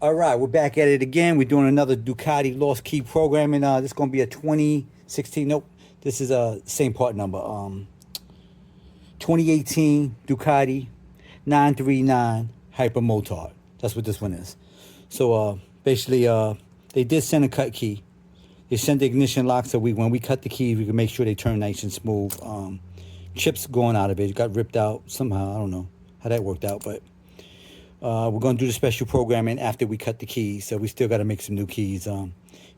All right, we're back at it again. We're doing another Ducati lost key programming. This is going to be a 2016. Nope, this is a same part number. 2018 Ducati 939 Hypermotard. That's what this one is. So basically, they did send a cut key. They sent the ignition lock so when we cut the keys, we can make sure they turn nice and smooth. Chips going out of it. It got ripped out somehow. I don't know how that worked out, but we're going to do the special programming after we cut the keys. So we still got to make some new keys.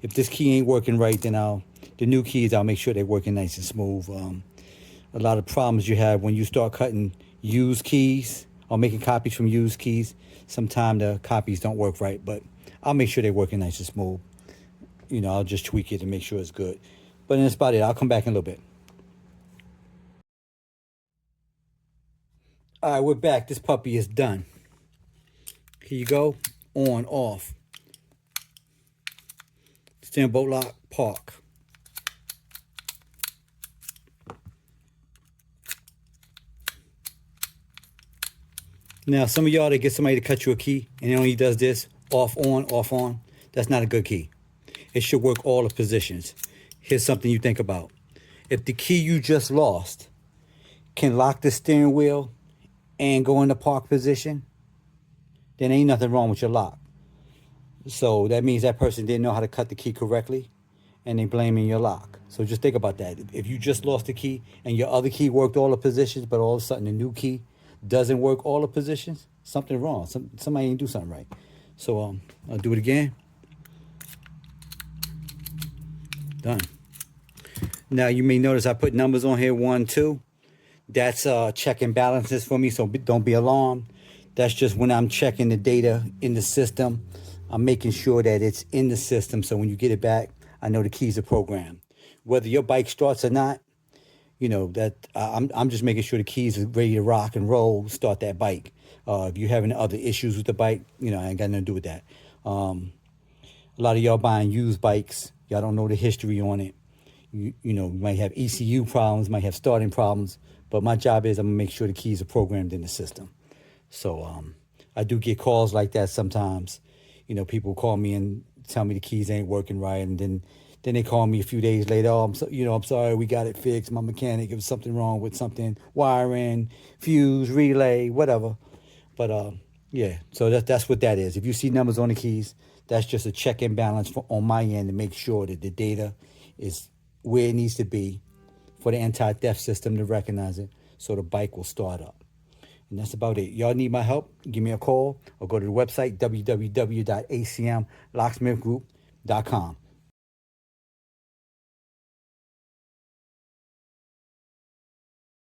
If this key ain't working right, then the new keys, I'll make sure they're working nice and smooth. A lot of problems you have when you start cutting used keys or making copies from used keys. Sometimes the copies don't work right, but I'll make sure they're working nice and smooth. I'll just tweak it and make sure it's good. But that's about it. I'll come back in a little bit. All right, we're back. This puppy is done. Here you go. On, off. Steering boat lock, park. Now, some of y'all, they get somebody to cut you a key, and it only does this, off, on, off, on. That's not a good key. It should work all the positions. Here's something you think about. If the key you just lost can lock the steering wheel and go in the park position, then ain't nothing wrong with your lock. So that means that person didn't know how to cut the key correctly, and they blaming your lock. So just think about that. If you just lost the key and your other key worked all the positions, but all of a sudden the new key doesn't work all the positions, something wrong. Somebody ain't do something right. So I'll do it again. Done. Now you may notice I put numbers on here, 1, 2. That's checking balances for me, so don't be alarmed. That's just when I'm checking the data in the system. I'm making sure that it's in the system, so when you get it back, I know the keys are programmed. Whether your bike starts or not, that I'm just making sure the keys are ready to rock and roll, start that bike. If you're having other issues with the bike, I ain't got nothing to do with that. A lot of y'all buying used bikes, y'all don't know the history on it. You might have ECU problems, might have starting problems, but my job is I'm gonna make sure the keys are programmed in the system. So I do get calls like that sometimes. People call me and tell me the keys ain't working right, and then they call me a few days later. Oh, I'm sorry, we got it fixed. My mechanic, it was something wrong with something, wiring, fuse, relay, whatever. But yeah, so that's what that is. If you see numbers on the keys, that's just a check and balance on my end to make sure that the data is where it needs to be for the anti-theft system to recognize it, so the bike will start up. And that's about it. Y'all need my help? Give me a call or go to the website, www.acmlocksmithgroup.com.